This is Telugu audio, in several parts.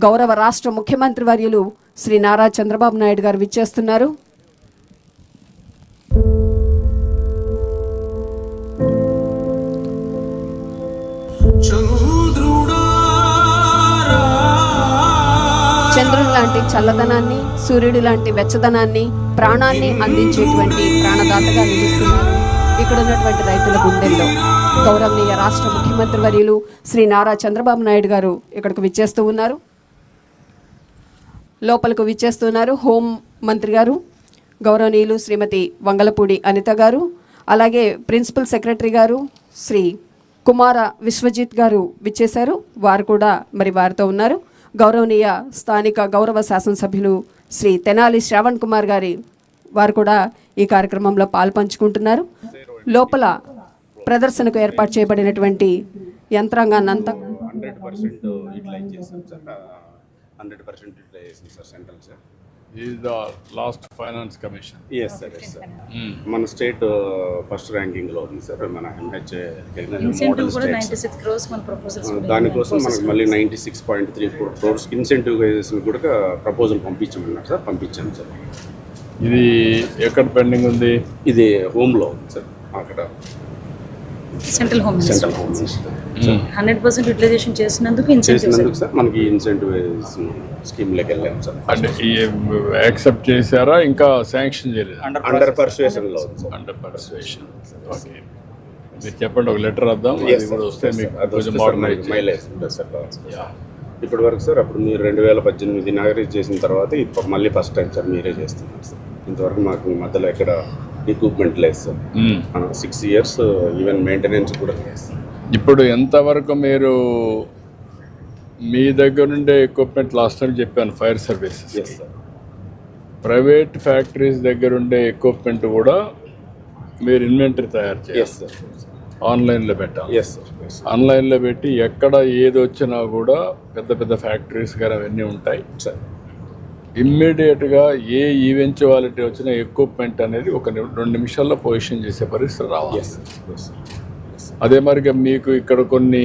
గౌరవ రాష్ట్ర ముఖ్యమంత్రి వర్యులు శ్రీ నారా చంద్రబాబు నాయుడు గారు విచ్చేస్తున్నారు. చంద్రుడు లాంటి చల్లదనాన్ని, సూర్యుడు లాంటి వెచ్చదనాన్ని, ప్రాణాన్ని అందించేటువంటి ప్రాణదాతగా నిలుస్తున్నారు ఇక్కడ ఉన్నటువంటి రైతుల గుండెల్లో. గౌరవనీయ రాష్ట్ర ముఖ్యమంత్రి వర్యులు శ్రీ నారా చంద్రబాబు నాయుడు గారు ఇక్కడికి విచ్చేస్తూ ఉన్నారు. లోపలకు విచ్చేస్తున్నారు హోం మంత్రి గారు, గౌరవనీయులు శ్రీమతి వంగలపూడి అనిత గారు, అలాగే ప్రిన్సిపల్ సెక్రటరీ గారు శ్రీ కుమార విశ్వజిత్ గారు విచ్చేశారు. వారు కూడా మరి వారితో ఉన్నారు. గౌరవనీయ స్థానిక గౌరవ శాసనసభ్యులు శ్రీ తెనాలి శ్రావణ్ కుమార్ గారి వారు కూడా ఈ కార్యక్రమంలో పాల్పంచుకుంటున్నారు. లోపల ప్రదర్శనకు ఏర్పాటు చేయబడినటువంటి యంత్రాంగాన్నంతా 100% యూటిలైజ్ చేశాం సార్. 100% యూటిలైజ్ చేసాం sir central sir. Is the last finance commission. Yes sir, yes sir. మన స్టేట్ ఫస్ట్ ర్యాంకింగ్ లో ఉంది సార్. మన MHA ఇన్సెంటివ్ కూడా 96 crores మన ప్రపోజల్స్ దానికోసం మనకు మళ్ళీ 96.3 crores ఇన్సెంటివైజేషన్ కూడా ప్రపోజల్ పంపించమన్నారు సార్. పంపించాం సార్. ఇది ఎక్కడ పెండింగ్ ఉంది? ఇది హోమ్ లో ఉంది సార్. అక్కడ central home central home 100% utilization చేసినందుకు చేసినందుకు సార్ మనకి ఇన్సెంటివైజేషన్ స్కీమ్ లోకి వెళ్ళాం సార్. అంటే యాక్సెప్ట్ చేశారా, ఇంకా శాంక్షన్ చేయలేదు? అండర్ పర్సుయేషన్ లో ఉంది సార్. Under persuasion. ఓకే, మీరు చెప్పండి, ఒక లెటర్ వద్దాం. అది కూడా వస్తే మీకు కొంచెం మోడర్నైజ్ మైలేజ్ ఉంటుంది సార్. ఇప్పటి వరకు సార్ అప్పుడు మీరు 2018 ఇనాగరేట్ చేసిన తర్వాత ఇప్పుడు మళ్ళీ ఫస్ట్ టైం సార్ మీరే చేస్తున్నారు సార్. ఇంతవరకు మాకు మధ్యలో ఎక్కడ ఎక్విప్మెంట్ లేదు సార్. 6 years ఈవెన్ మెయింటెనెన్స్ కూడా లేదు సార్. ఇప్పుడు ఎంతవరకు మీరు మీ దగ్గర నుండే ఎక్విప్మెంట్ లాస్ట్ టైం చెప్పాను fire services, sir private factories దగ్గర ఉండే ఎక్విప్మెంట్ కూడా మీరు ఇన్వెంటరీ తయారు చేయాలి సార్. ఆన్లైన్లో పెట్టాలి. ఆన్లైన్లో పెట్టి ఎక్కడ ఏది వచ్చినా కూడా పెద్ద పెద్ద ఫ్యాక్టరీస్ కానీ అవన్నీ ఉంటాయి సార్. ఇమ్మీడియట్గా ఏ ఈవెంచువాలిటీ వచ్చినా ఎక్విప్మెంట్ అనేది ఒక 2 నిమిషాల్లో పొజిషన్ చేసే పరిస్థితి రావాలి. అదే మరిగా మీకు ఇక్కడ కొన్ని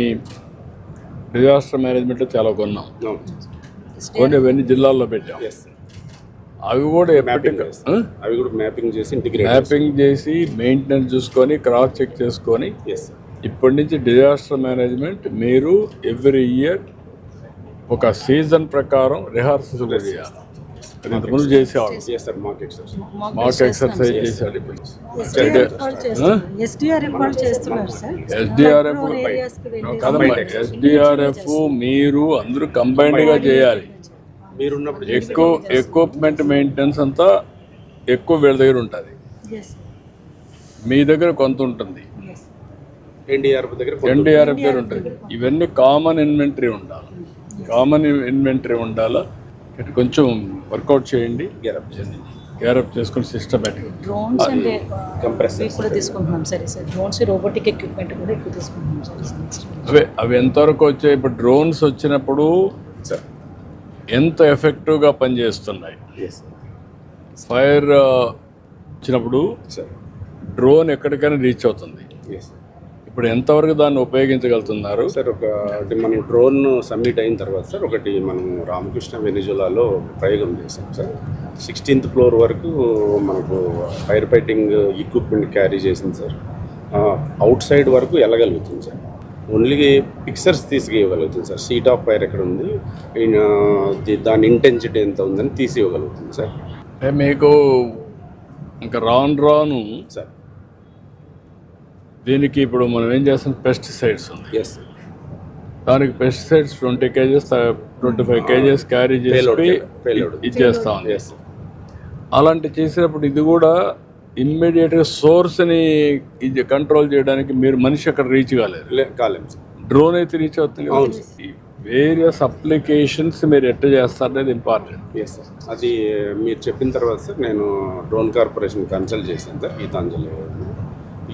డిజాస్టర్ మేనేజ్మెంట్లో చాలా కొన్నాం, కొన్ని అవన్నీ జిల్లాల్లో పెట్టాం. అవి కూడా మ్యాపింగ్ చేసి మెయింటెనెన్స్ చూసుకొని క్రాస్ చెక్ చేసుకొని ఇప్పటి నుంచి డిజాస్టర్ మేనేజ్మెంట్ మీరు ఎవ్రీ ఇయర్ ఒక సీజన్ ప్రకారం రిహార్సల్స్ కూడా చేయాలి. ఇంతకుముందు చేసేవాళ్ళు మాక్ ఎక్సర్సైజ్ చేశాడు. ఇప్పుడు ఎస్డిఆర్ఎఫ్ మీరు అందరూ కంబైన్డ్గా చేయాలి. ఎక్విప్మెంట్ మెయింటెనెన్స్ అంతా ఎక్కువ వీళ్ళ దగ్గర ఉంటుంది, మీ దగ్గర కొంత ఉంటుంది, ఎన్డీఆర్ఎఫ్ దగ్గర ఉంటుంది. ఇవన్నీ కామన్ ఇన్వెంటరీ ఉండాలా. కొంచెం వర్కౌట్ చేయండి, గ్యారప్ చేసుకుని సిస్టమేటిక్. డ్రోన్స్ అండ్ కంప్రెసర్స్ కూడా తీసుకుంటున్నాం సార్. డ్రోన్స్ రోబోటిక్ ఎక్విప్మెంట్ కూడా ఎక్కువ తీసుకుంటున్నాం సార్. అవి ఎంతవరకు వచ్చాయి? ఇప్పుడు డ్రోన్స్ వచ్చినప్పుడు ఎంత ఎఫెక్టివ్గా పనిచేస్తున్నాయి? ఫైర్ వచ్చినప్పుడు డ్రోన్ ఎక్కడికైనా రీచ్ అవుతుంది. ఇప్పుడు ఎంతవరకు దాన్ని ఉపయోగించగలుగుతున్నారు సార్? ఒకటి మనం డ్రోన్ సబ్మిట్ అయిన తర్వాత సార్ ఒకటి మనం రామకృష్ణ వెనిజులాలో ప్రయోగం చేసాం సార్. 16th floor వరకు మనకు ఫైర్ ఫైటింగ్ ఎక్విప్మెంట్ క్యారీ చేసింది సార్. అవుట్ సైడ్ వరకు వెళ్ళగలుగుతుంది సార్. ఓన్లీ పిక్చర్స్ తీసుకెళ్ళగలుగుతుంది సార్. సీట్ ఆఫ్ ఫైర్ ఎక్కడ ఉంది, దాని ఇంటెన్సిటీ ఎంత ఉందని తీసి ఇవ్వగలుగుతుంది సార్. మీకు ఇంకా రాను సార్ దీనికి ఇప్పుడు మనం ఏం చేస్తాం, పెస్టిసైడ్స్ ఉంది. దానికి పెస్టిసైడ్స్ 20 kgs 25 kgs క్యారీ చేసి ఇచ్చేస్తాం. అలాంటి చేసినప్పుడు ఇది కూడా ఇమ్మీడియట్గా సోర్స్ని ఇది కంట్రోల్ చేయడానికి మీరు మనిషి అక్కడ రీచ్ కాలేము. డ్రోన్ అయితే రీచ్ అవుతుంది. వేరియస్ అప్లికేషన్స్ మీరు ఎట్లా చేస్తారనేది ఇంపార్టెంట్. అది మీరు చెప్పిన తర్వాత సార్ నేను డ్రోన్ కార్పొరేషన్ కన్సల్ట్ చేశాను సార్. గీతాంజలి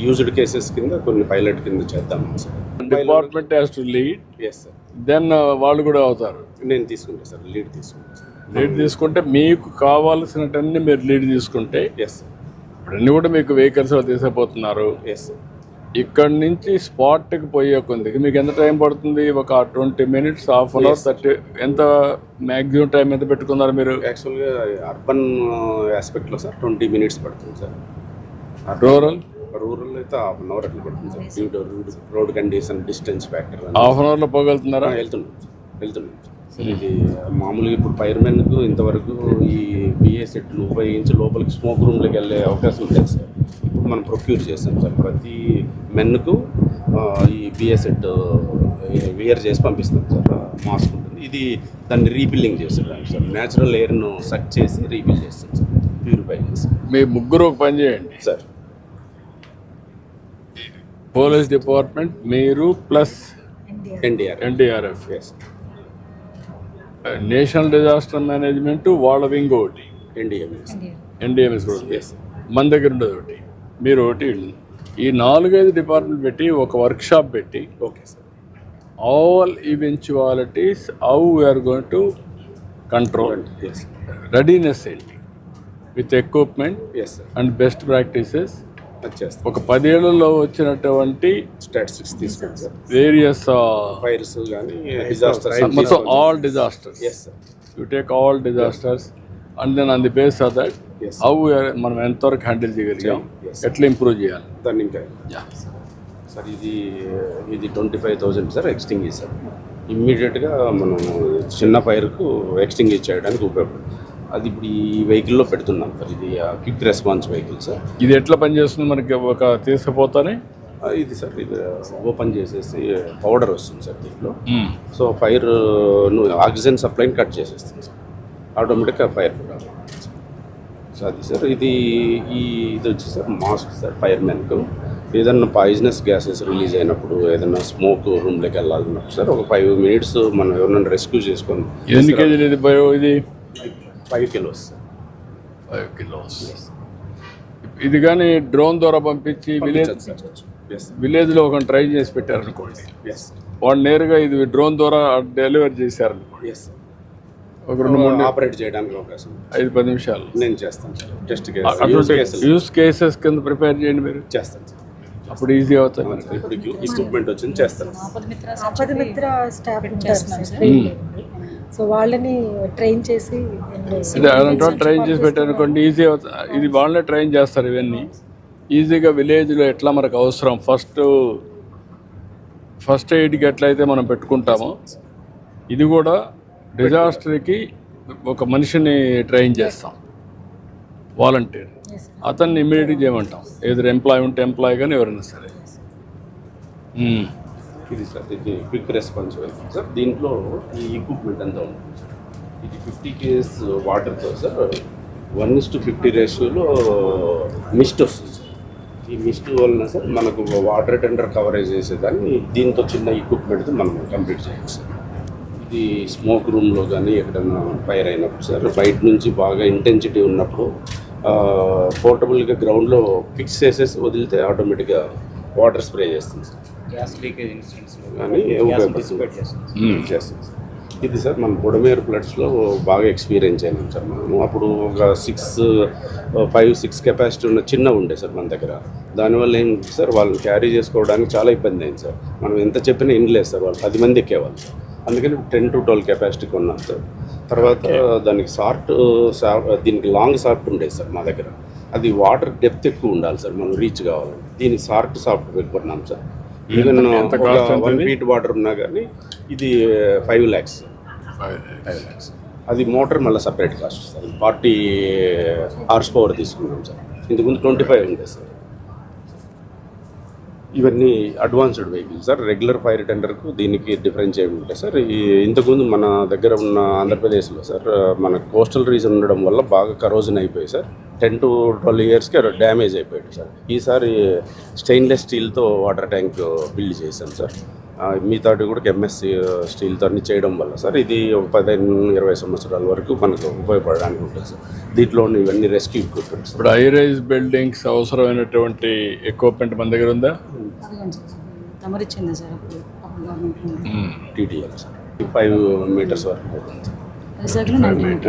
యూజ్డ్ కేసెస్ కింద కొన్ని పైలట్ కింద చేద్దాం sir. Department has to lead. Sir then వాళ్ళు కూడా అవుతారు. నేను తీసుకుంటాను సార్, లీడ్ తీసుకుంటాను సార్. లీడ్ తీసుకుంటే మీకు కావాల్సినటన్నీ మీరు లీడ్ తీసుకుంటే సార్ ఇప్పుడన్నీ కూడా మీకు వెహికల్స్లో తీసుకుపోతున్నారు. సార్ ఇక్కడ నుంచి స్పాట్కి పోయే కొంది మీకు ఎంత టైం పడుతుంది? ఒక 20 minutes, హాఫ్ అన్ అవర్, 30, ఎంత మ్యాక్సిమం టైం ఎంత పెట్టుకున్నారు మీరు? యాక్చువల్గా అర్బన్ ఆస్పెక్ట్లో సార్ 20 minutes పడుతుంది సార్. రూరల్ అయితే హాఫ్ అన్ అవర్ అట్లా పడుతుంది sir. Due to road condition, distance factor half an అవర్లో పోగలుగుతున్నారా? వెళ్తున్నాం సార్. ఇది మామూలుగా ఇప్పుడు ఫైర్మెన్కు ఇంతవరకు ఈ బిఏ సెట్లు ఉపయోగించి లోపలికి స్మోక్ రూమ్లోకి వెళ్ళే అవకాశం లేదు సార్. ఇప్పుడు మనం ప్రొక్యూర్ చేస్తాం సార్. ప్రతి మెన్కు ఈ బిఏ సెట్ వేర్ చేసి పంపిస్తాం సార్. మాస్క్ ఉంటుంది. ఇది దాన్ని రీఫిల్లింగ్ చేస్తాం సార్. న్యాచురల్ ఎయిర్ను సక్ చేసి రీఫిల్ చేస్తాం సార్, ప్యూరిఫై చేస్తాం. మీ ముగ్గురు ఒక పని చేయండి సార్. పోలీస్ డిపార్ట్మెంట్ మీరు ప్లస్ ఎన్డీఆర్ఎఫ్ ఎస్. నేషనల్ డిజాస్టర్ మేనేజ్మెంట్ వాళ్ళ వింగ్ ఒకటి, ఎన్డీఎంఎస్ కూడా ఎస్. మన దగ్గర ఉండదు ఒకటి, మీరు ఒకటి. ఈ 4-5 డిపార్ట్మెంట్ పెట్టి ఒక వర్క్షాప్ పెట్టి okay sir. All eventualities how we are going to control, yes readiness ఏంటి with equipment yes sir. And best practices. వచ్చేస్తాం. ఒక 10 ఏళ్లలో వచ్చినటువంటి స్టాటిస్టిక్స్ తీసుకోండి సార్. వేరియస్ ఫైర్స్ కానీ డిజాస్టర్స్ మొత్తం all disasters, yes sir. You take all disasters and then on the base of that Yes. How మనం ఎంతవరకు హ్యాండిల్ చేయగలిగాం, Yes. ఎట్లా ఇంప్రూవ్ చేయాలి. దాన్ని ఇంకా సార్ ఇది 25,000 సార్ ఎక్స్టింగ్విష్ సార్. ఇమ్మీడియట్గా మనం చిన్న ఫైర్కు ఎక్స్టింగ్విష్ చేయడానికి ఉపయోగపడుతుంది. అది ఇప్పుడు ఈ వెహికల్లో పెడుతున్నాం సార్. ఇది క్విక్ రెస్పాన్స్ వెహికల్ సార్. ఇది ఎట్లా పనిచేస్తుంది మనకి ఒక తీసుకుపోతానే? ఇది సార్ ఇది ఓపెన్ చేసేసి పౌడర్ వస్తుంది సార్ దీంట్లో. సో ఫైర్ ఆక్సిజన్ సప్లైని కట్ చేసేస్తుంది సార్. ఆటోమేటిక్గా ఫైర్ కూడా. సో అది సార్ ఇది వచ్చి సార్ మాస్క్ సార్. ఫైర్మెన్కు ఏదన్నా పాయిజనస్ గ్యాసెస్ రిలీజ్ అయినప్పుడు, ఏదన్నా స్మోక్ రూమ్లోకి వెళ్ళాలన్నప్పుడు సార్ ఒక 5 minutes మనం ఎవరైనా రెస్క్యూ చేసుకొని. ఎన్ని కేజీలు ఇది బయో? ఇది 5 kilos సార్. 5 kilos. ఇది కానీ డ్రోన్ ద్వారా పంపించి విలేజ్లో ఒక ట్రై చేసి పెట్టారనుకోండి, వాడు నేరుగా ఇది డ్రోన్ ద్వారా డెలివరీ చేశారనుకోండి, ఒక 2-3 ఆపరేట్ చేయడానికి అవకాశం 5-10 నిమిషాలు నేను చేస్తాను సార్. టెస్ట్ యూస్ కేసెస్ కింద ప్రిపేర్ చేయండి మీరు. చేస్తాను సార్. అప్పుడు ఈజీ అవుతుంది. ఇప్పుడు ఎక్విప్మెంట్ వచ్చింది చేస్తాను. ఆపదమిత్ర స్టాఫ్ ఉంటారు సార్. సో వాళ్ళని ట్రైన్ చేసి ట్రైన్ చేసి పెట్టారనుకోండి ఈజీ అవుతుంది. ఇది వాళ్ళే ట్రైన్ చేస్తారు. ఇవన్నీ ఈజీగా విలేజ్లో ఎట్లా మనకు అవసరం, ఫస్ట్ ఎయిడ్కి ఎట్లయితే మనం పెట్టుకుంటామో ఇది కూడా డిజాస్టర్కి ఒక మనిషిని ట్రైన్ చేస్తాం, వాలంటీర్. అతన్ని ఇమ్మీడియట్గా చేయమంటాం, ఏదో ఎంప్లాయ్ ఉంటే ఎంప్లాయ్ కానీ ఎవరైనా సరే. ఇది సార్ ఇది క్విక్ రెస్పాన్స్ వెహికల్ సార్. దీంట్లో ఈ ఎక్విప్మెంట్ అంతా ఉంటుంది సార్. ఇది 50 kgs వాటర్తో సార్ 1:50 రేషియోలో మిస్ట్ వస్తుంది సార్. ఈ మిస్ట్ వలన సార్ మనకు వాటర్ టెండర్ కవరేజ్ చేసేదాన్ని దీంతో చిన్న ఎక్విప్మెంట్తో మనం కంప్లీట్ చేయొచ్చు సార్. ఇది స్మోక్ రూమ్లో కానీ ఎక్కడన్నా ఫైర్ అయినప్పుడు సార్, బయట నుంచి బాగా ఇంటెన్సిటీ ఉన్నప్పుడు పోర్టబుల్గా గ్రౌండ్లో ఫిక్స్ చేసేసి వదిలితే ఆటోమేటిక్గా వాటర్ స్ప్రే చేస్తుంది సార్. గ్యాస్ లీకేజ్ ఇన్సిడెంట్స్లో కానీ చేస్తుంది సార్. ఇది సార్ మన బుడమేరు ఫ్లడ్స్లో బాగా ఎక్స్పీరియన్స్ అయినాం సార్ మనము. అప్పుడు ఒక 5-6 కెపాసిటీ ఉన్న చిన్న ఉండే సార్ మన దగ్గర. దానివల్ల ఏంటి సార్, వాళ్ళని క్యారీ చేసుకోవడానికి చాలా ఇబ్బంది అయింది సార్. మనం ఎంత చెప్పినా ఇన్లేదు సార్, వాళ్ళు 10 మంది ఎక్కేవాళ్ళు సార్. అందుకని 10 to 12 కెపాసిటీ కొన్నాం సార్. తర్వాత దానికి దీనికి లాంగ్ సాఫ్ట్ ఉండేది సార్ మా దగ్గర. అది వాటర్ డెప్త్ ఎక్కువ ఉండాలి సార్ మనం రీచ్ కావాలంటే. దీనికి సాఫ్ట్ పెట్టుకున్నాం సార్. ఈవెన్ 1 feet వాటర్ ఉన్నా కానీ ఇది 5 lakhs. అది మోటార్ మళ్ళీ సపరేట్ కాస్ట్ సార్. 40 horsepower తీసుకున్నాం సార్. ఇంతకుముందు 25 ఉండేది సార్. ఇవన్నీ advanced vehicle sir. Regular fire టెండర్కు దీనికి డిఫరెన్స్ ఏమి ఉంటాయి సార్. ఇంతకుముందు మన దగ్గర ఉన్న ఆంధ్రప్రదేశ్లో సార్ మన కోస్టల్ రీజన్ ఉండడం వల్ల బాగా కరోజన్ అయిపోయి సార్ 10 to 12 yearsకి డ్యామేజ్ అయిపోయాడు సార్. ఈసారి స్టెయిన్లెస్ స్టీల్తో వాటర్ ట్యాంక్ బిల్డ్ చేశాం సార్. మిగతాటి కూడా ఎంఎస్సి స్టీల్తో అన్ని చేయడం వల్ల సార్ ఇది ఒక 15-20 సంవత్సరాల వరకు మనకు ఉపయోగపడడానికి ఉంటుంది సార్. దీంట్లో ఇవన్నీ రెస్క్యూ ఎక్విప్మెంట్స్. ఇప్పుడు హై రైజ్ బిల్డింగ్స్ అవసరమైనటువంటి ఎక్విప్మెంట్ మన దగ్గర ఉందా? తమరిచ్చింది సార్ అప్పుడు టీటీఎల్ సార్ 5 meters వరకు పోతుంది సార్.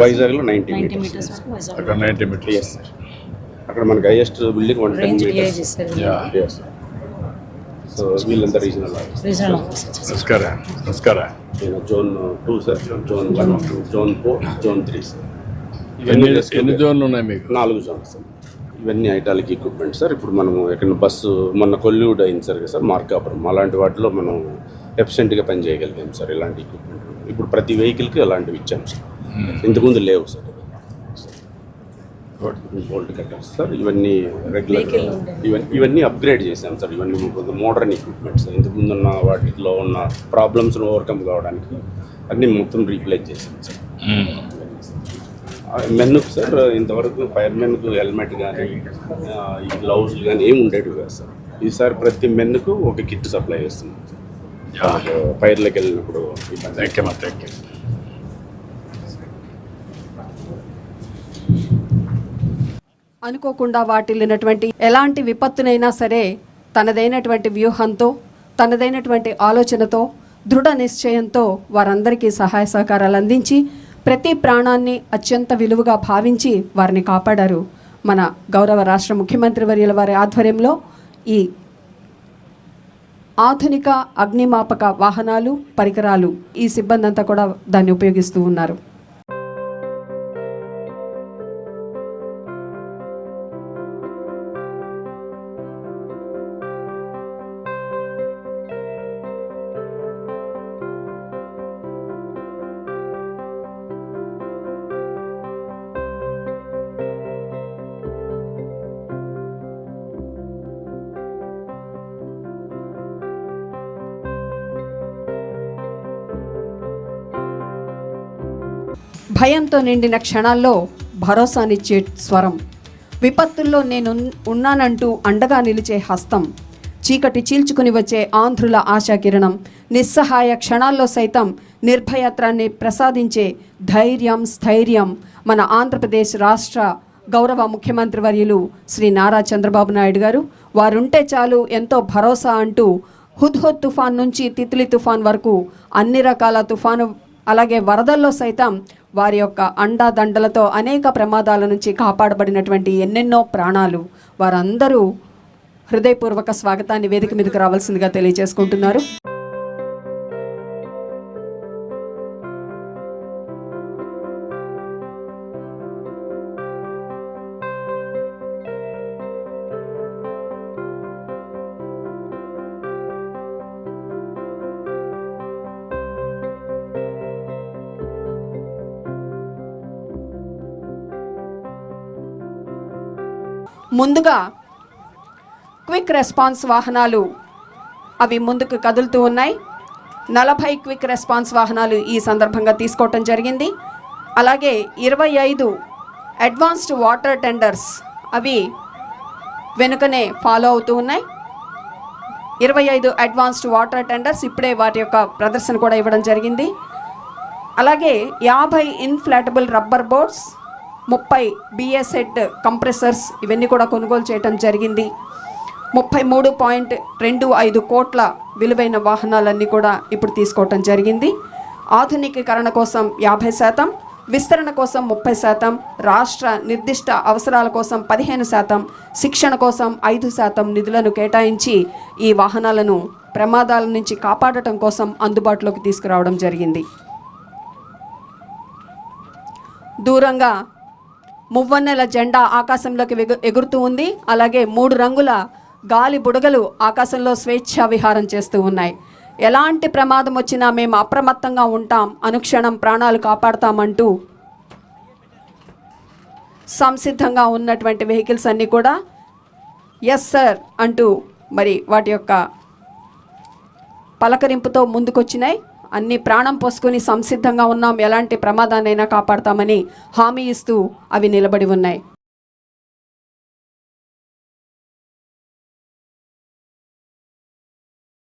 వైజాగ్లో 90 meters meters. అక్కడ 90 meters. Yes sir. అక్కడ మనకి హైయెస్ట్ బిల్డింగ్ 110 meters. చేస్తారు. Yeah. Yes. సో వీళ్ళంతా రీజనల్ ఆఫీసర్. Regional officers. నమస్కారం. నేను zone 2 sir, zone 1, zone 4, zone 3 sir. ఎన్ని జోన్లు ఉన్నాయి మీకు? 4 జోన్స్ సార్. ఇవన్నీ ఐటాలిక్ ఎక్విప్మెంట్ సార్. ఇప్పుడు మనము ఎక్కడ బస్సు మొన్న కొల్యూడ్ అయింది సార్ కదా సార్, మార్కాపురం, అలాంటి వాటిలో మనం ఎఫిషియెంట్గా పని చేయగలిగాం సార్. ఇలాంటి ఎక్విప్మెంట్ ఇప్పుడు ప్రతి వెహికల్కి అలాంటివి ఇచ్చాం సార్. ఇంతకుముందు లేవు సార్. బోల్ట్ కట్టర్స్ సార్, ఇవన్నీ రెగ్యులర్, ఇవన్నీ అప్గ్రేడ్ చేసాం సార్. ఇవన్నీ మోడర్న్ ఎక్విప్మెంట్స్. ఇంతకుముందు ఉన్న వాటిలో ఉన్న ప్రాబ్లమ్స్ను ఓవర్కమ్ కావడానికి అన్నీ మొత్తం రీప్లేస్ చేసాం సార్. మెన్నుకు సార్ ఇంతవరకు ఫైర్ మెన్కు హెల్మెట్ కానీ ఈ గ్లౌజులు కానీ ఏమి ఉండేవి కాదు సార్. ఈసారి ప్రతి మెన్నుకు ఒక కిట్ సప్లై చేస్తున్నాం సార్. ఫైర్లోకి వెళ్ళినప్పుడు ఇబ్బంది. అనుకోకుండా వాటిల్లినటువంటి ఎలాంటి విపత్తునైనా సరే తనదైనటువంటి వ్యూహంతో, తనదైనటువంటి ఆలోచనతో, దృఢ నిశ్చయంతో వారందరికీ సహాయ సహకారాలు అందించి ప్రతి ప్రాణాన్ని అత్యంత విలువగా భావించి వారిని కాపాడారు. మన గౌరవ రాష్ట్ర ముఖ్యమంత్రి వర్యుల వారి ఆధ్వర్యంలో ఈ ఆధునిక అగ్నిమాపక వాహనాలు, పరికరాలు, ఈ సిబ్బంది అంతా కూడా దాన్ని ఉపయోగిస్తూ ఉన్నారు. భయంతో నిండిన క్షణాల్లో భరోసానిచ్చే స్వరం, విపత్తుల్లో నేను ఉన్నానంటూ అండగా నిలిచే హస్తం, చీకటి చీల్చుకుని వచ్చే ఆంధ్రుల ఆశాకిరణం, నిస్సహాయ క్షణాల్లో సైతం నిర్భయత్రాన్ని ప్రసాదించే ధైర్యం, స్థైర్యం మన ఆంధ్రప్రదేశ్ రాష్ట్ర గౌరవ ముఖ్యమంత్రి వర్యులు శ్రీ నారా చంద్రబాబు నాయుడు గారు. వారుంటే చాలు ఎంతో భరోసా అంటూ హుద్హుద్ తుఫాన్ నుంచి తిత్లీ తుఫాన్ వరకు అన్ని రకాల తుఫాను, అలాగే వరదల్లో సైతం వారి యొక్క అండాదండలతో అనేక ప్రమాదాల నుంచి కాపాడబడినటువంటి ఎన్నెన్నో ప్రాణాలు, వారందరూ హృదయపూర్వక స్వాగతాన్ని వేదిక మీదకు రావాల్సిందిగా తెలియజేసుకుంటున్నారు. ముందుగా క్విక్ రెస్పాన్స్ వాహనాలు అవి ముందుకు కదులుతూ ఉన్నాయి. 40 క్విక్ రెస్పాన్స్ వాహనాలు ఈ సందర్భంగా తీసుకోవటం జరిగింది. అలాగే 25 అడ్వాన్స్డ్ వాటర్ టెండర్స్ అవి వెనుకనే ఫాలో అవుతూ ఉన్నాయి. 25 అడ్వాన్స్డ్ వాటర్ టెండర్స్ ఇప్పుడే వాటి యొక్క ప్రదర్శన కూడా ఇవ్వడం జరిగింది. అలాగే 50 inflatable rubber boards, 30 B S head compressors ఇవన్నీ కూడా కొనుగోలు చేయటం జరిగింది. 33.25 కోట్ల విలువైన వాహనాలన్నీ కూడా ఇప్పుడు తీసుకోవటం జరిగింది. ఆధునికీకరణ కోసం 50%, విస్తరణ కోసం 30%, రాష్ట్ర నిర్దిష్ట అవసరాల కోసం 15%, శిక్షణ కోసం 5% నిధులను కేటాయించి ఈ వాహనాలను ప్రమాదాల నుంచి కాపాడటం కోసం అందుబాటులోకి తీసుకురావడం జరిగింది. దూరంగా మువ్వన్నెల జెండా ఆకాశంలోకి ఎగురుతూ ఉంది. అలాగే 3 రంగుల గాలి బుడగలు ఆకాశంలో స్వేచ్ఛా విహారం చేస్తూ ఉన్నాయి. ఎలాంటి ప్రమాదం వచ్చినా మేము అప్రమత్తంగా ఉంటాం, అనుక్షణం ప్రాణాలు కాపాడతామంటూ సంసిద్ధంగా ఉన్నటువంటి వెహికల్స్ అన్నీ కూడా ఎస్ సార్ అంటూ మరి వాటి యొక్క పలకరింపుతో ముందుకొచ్చినాయి. అన్ని ప్రాణం పోసుకొని సంసిద్ధంగా ఉన్నాం, ఎలాంటి ప్రమాదాన్నైనా కాపాడతామని హామీ ఇస్తూ అవి నిలబడి ఉన్నాయి.